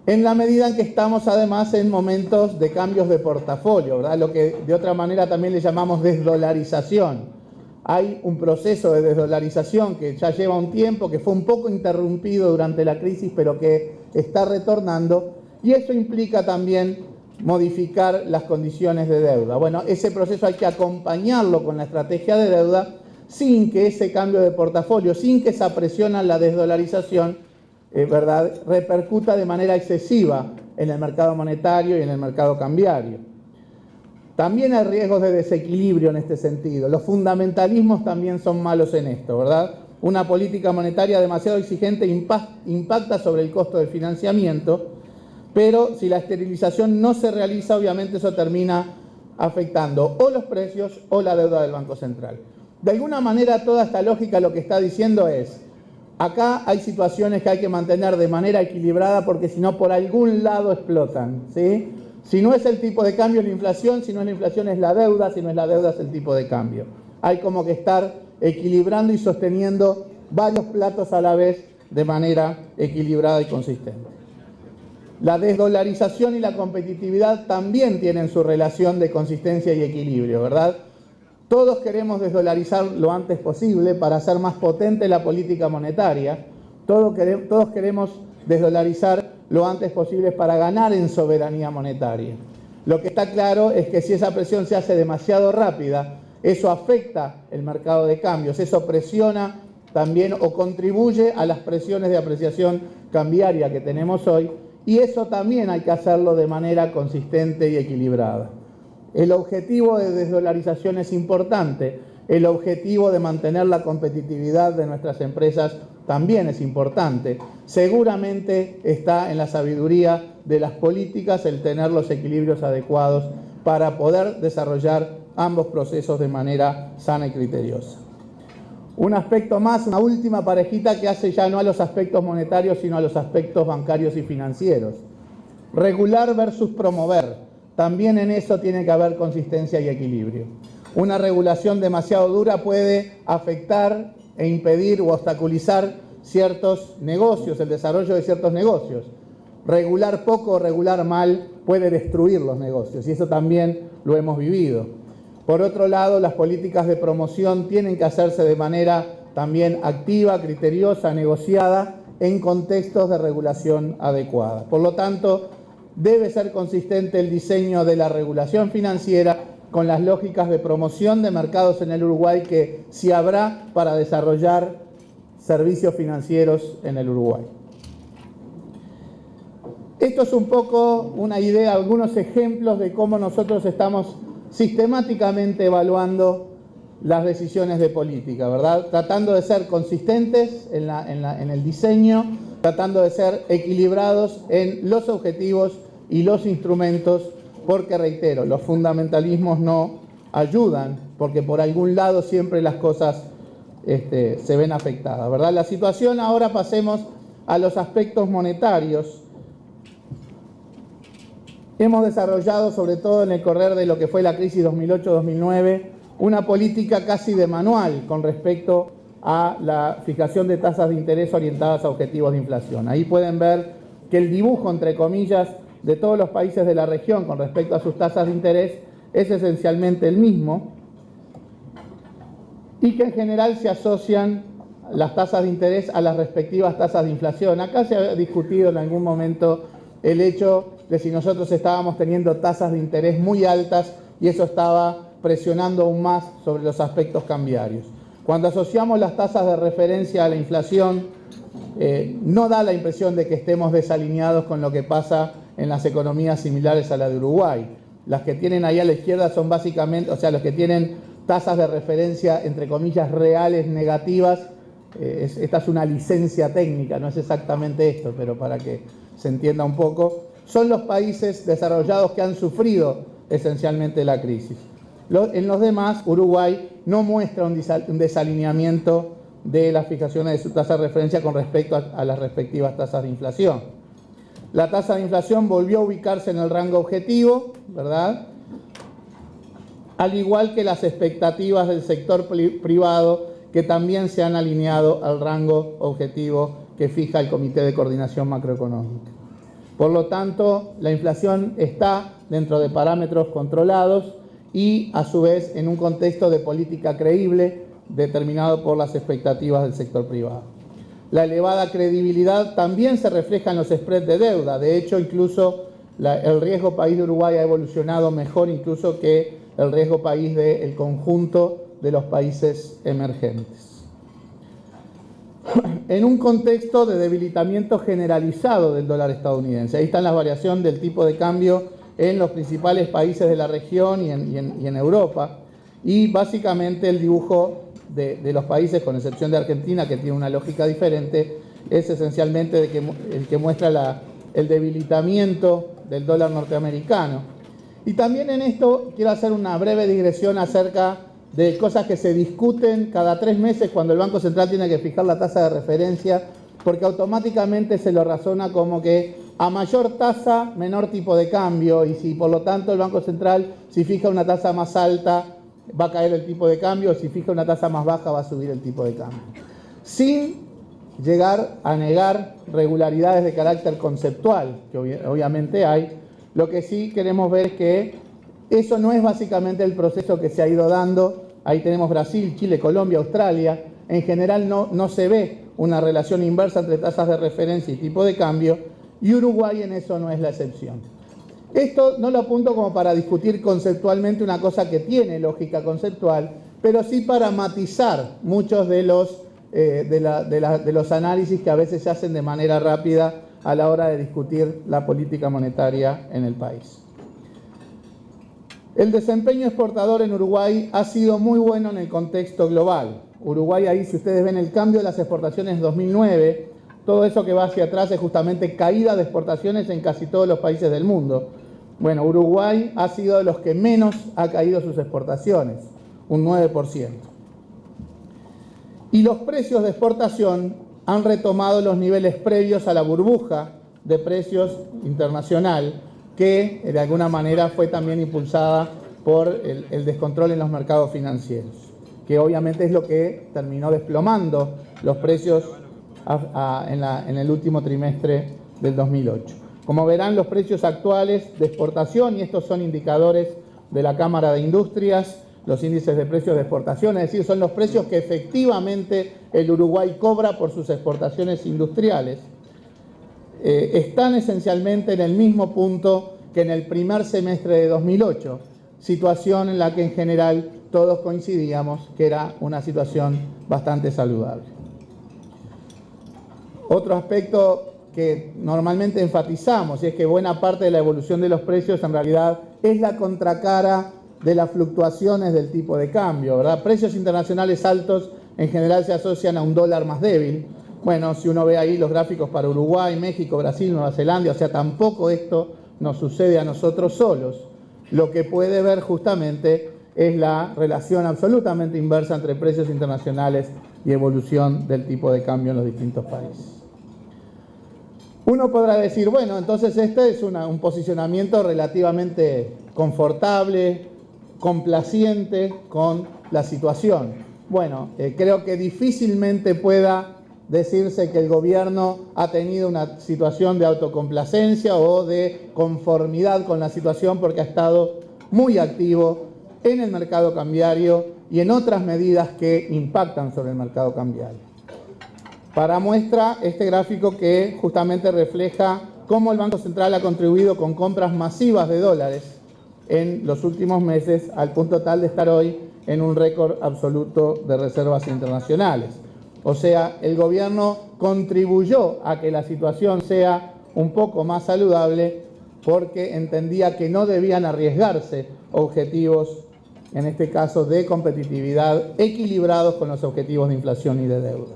en la medida en que estamos además en momentos de cambios de portafolio, ¿verdad? Lo que de otra manera también le llamamos desdolarización. Hay un proceso de desdolarización que ya lleva un tiempo, que fue un poco interrumpido durante la crisis, pero que está retornando, y eso implica también modificar las condiciones de deuda. Bueno, ese proceso hay que acompañarlo con la estrategia de deuda sin que ese cambio de portafolio, sin que esa presión a la desdolarización ¿verdad?, repercuta de manera excesiva en el mercado monetario y en el mercado cambiario. También hay riesgos de desequilibrio en este sentido. Los fundamentalismos también son malos en esto, ¿verdad? Una política monetaria demasiado exigente impacta sobre el costo del financiamiento, pero si la esterilización no se realiza, obviamente eso termina afectando o los precios o la deuda del Banco Central. De alguna manera, toda esta lógica lo que está diciendo es: acá hay situaciones que hay que mantener de manera equilibrada porque si no por algún lado explotan, ¿sí? Si no es el tipo de cambio es la inflación, si no es la inflación es la deuda, si no es la deuda es el tipo de cambio. Hay como que estar equilibrando y sosteniendo varios platos a la vez de manera equilibrada y consistente. La desdolarización y la competitividad también tienen su relación de consistencia y equilibrio, ¿verdad? Todos queremos desdolarizar lo antes posible para hacer más potente la política monetaria. Todos queremos desdolarizar lo antes posible para ganar en soberanía monetaria. Lo que está claro es que si esa presión se hace demasiado rápida, eso afecta el mercado de cambios, eso presiona también o contribuye a las presiones de apreciación cambiaria que tenemos hoy, y eso también hay que hacerlo de manera consistente y equilibrada. El objetivo de desdolarización es importante, el objetivo de mantener la competitividad de nuestras empresas también es importante. Seguramente está en la sabiduría de las políticas el tener los equilibrios adecuados para poder desarrollar ambos procesos de manera sana y criteriosa. Un aspecto más, una última parejita que hace ya no a los aspectos monetarios, sino a los aspectos bancarios y financieros. Regular versus promover. También en eso tiene que haber consistencia y equilibrio. Una regulación demasiado dura puede afectar e impedir o obstaculizar ciertos negocios, el desarrollo de ciertos negocios. Regular poco o regular mal puede destruir los negocios, y eso también lo hemos vivido. Por otro lado, las políticas de promoción tienen que hacerse de manera también activa, criteriosa, negociada, en contextos de regulación adecuada. Por lo tanto, debe ser consistente el diseño de la regulación financiera con las lógicas de promoción de mercados en el Uruguay que sí habrá para desarrollar servicios financieros en el Uruguay. Esto es un poco una idea, algunos ejemplos de cómo nosotros estamos sistemáticamente evaluando las decisiones de política, ¿verdad? Tratando de ser consistentes en el diseño, tratando de ser equilibrados en los objetivos y los instrumentos, porque reitero, los fundamentalismos no ayudan, porque por algún lado siempre las cosas se ven afectadas, ¿verdad? La situación, ahora pasemos a los aspectos monetarios. Hemos desarrollado, sobre todo en el correr de lo que fue la crisis 2008-2009, una política casi de manual con respecto a la fijación de tasas de interés orientadas a objetivos de inflación. Ahí pueden ver que el dibujo, entre comillas, de todos los países de la región con respecto a sus tasas de interés es esencialmente el mismo, y que en general se asocian las tasas de interés a las respectivas tasas de inflación. Acá se ha discutido en algún momento el hecho de si nosotros estábamos teniendo tasas de interés muy altas y eso estaba presionando aún más sobre los aspectos cambiarios. Cuando asociamos las tasas de referencia a la inflación, no da la impresión de que estemos desalineados con lo que pasa en las economías similares a la de Uruguay. Las que tienen ahí a la izquierda son básicamente, o sea, los que tienen tasas de referencia, entre comillas, reales negativas. Esta es una licencia técnica, no es exactamente esto, pero para que se entienda un poco. Son los países desarrollados que han sufrido esencialmente la crisis. En los demás, Uruguay no muestra un desalineamiento de las fijaciones de su tasa de referencia con respecto a las respectivas tasas de inflación. La tasa de inflación volvió a ubicarse en el rango objetivo, ¿verdad? Al igual que las expectativas del sector privado, que también se han alineado al rango objetivo que fija el Comité de Coordinación Macroeconómica. Por lo tanto, la inflación está dentro de parámetros controlados y, a su vez, en un contexto de política creíble determinado por las expectativas del sector privado. La elevada credibilidad también se refleja en los spreads de deuda. De hecho, incluso el riesgo país de Uruguay ha evolucionado mejor incluso que el riesgo país del conjunto de los países emergentes. En un contexto de debilitamiento generalizado del dólar estadounidense. Ahí está la variación del tipo de cambio en los principales países de la región y en Europa. Y básicamente el dibujo de los países, con excepción de Argentina, que tiene una lógica diferente, es esencialmente el que muestra el debilitamiento del dólar norteamericano. Y también en esto quiero hacer una breve digresión acerca de cosas que se discuten cada 3 meses cuando el Banco Central tiene que fijar la tasa de referencia, porque automáticamente se lo razona como que a mayor tasa, menor tipo de cambio, y si por lo tanto el Banco Central, si fija una tasa más alta, va a caer el tipo de cambio, si fija una tasa más baja, va a subir el tipo de cambio. Sin llegar a negar regularidades de carácter conceptual, que obviamente hay, lo que sí queremos ver es que eso no es básicamente el proceso que se ha ido dando. Ahí tenemos Brasil, Chile, Colombia, Australia. En general no se ve una relación inversa entre tasas de referencia y tipo de cambio, y Uruguay en eso no es la excepción. Esto no lo apunto como para discutir conceptualmente una cosa que tiene lógica conceptual, pero sí para matizar muchos de los análisis que a veces se hacen de manera rápida a la hora de discutir la política monetaria en el país. El desempeño exportador en Uruguay ha sido muy bueno en el contexto global. Uruguay, ahí si ustedes ven el cambio de las exportaciones en 2009, todo eso que va hacia atrás es justamente caída de exportaciones en casi todos los países del mundo. Bueno, Uruguay ha sido de los que menos ha caído sus exportaciones, un 9%. Y los precios de exportación han retomado los niveles previos a la burbuja de precios internacional, que de alguna manera fue también impulsada por el descontrol en los mercados financieros, que obviamente es lo que terminó desplomando los precios en el último trimestre del 2008. Como verán, los precios actuales de exportación, y estos son indicadores de la Cámara de Industrias, los índices de precios de exportación, es decir, son los precios que efectivamente el Uruguay cobra por sus exportaciones industriales, están esencialmente en el mismo punto que en el primer semestre de 2008, situación en la que en general todos coincidíamos que era una situación bastante saludable. Otro aspecto que normalmente enfatizamos, y es que buena parte de la evolución de los precios en realidad es la contracara de las fluctuaciones del tipo de cambio, ¿verdad? Precios internacionales altos en general se asocian a un dólar más débil. Bueno, si uno ve ahí los gráficos para Uruguay, México, Brasil, Nueva Zelanda, o sea, tampoco esto nos sucede a nosotros solos. Lo que puede ver justamente es la relación absolutamente inversa entre precios internacionales y evolución del tipo de cambio en los distintos países. Uno podrá decir, bueno, entonces este es un posicionamiento relativamente confortable, complaciente con la situación. Bueno, creo que difícilmente pueda decirse que el gobierno ha tenido una situación de autocomplacencia o de conformidad con la situación, porque ha estado muy activo en el mercado cambiario y en otras medidas que impactan sobre el mercado cambiario. Para muestra este gráfico que justamente refleja cómo el Banco Central ha contribuido con compras masivas de dólares en los últimos meses, al punto tal de estar hoy en un récord absoluto de reservas internacionales. O sea, el gobierno contribuyó a que la situación sea un poco más saludable porque entendía que no debían arriesgarse objetivos, en este caso de competitividad, equilibrados con los objetivos de inflación y de deuda.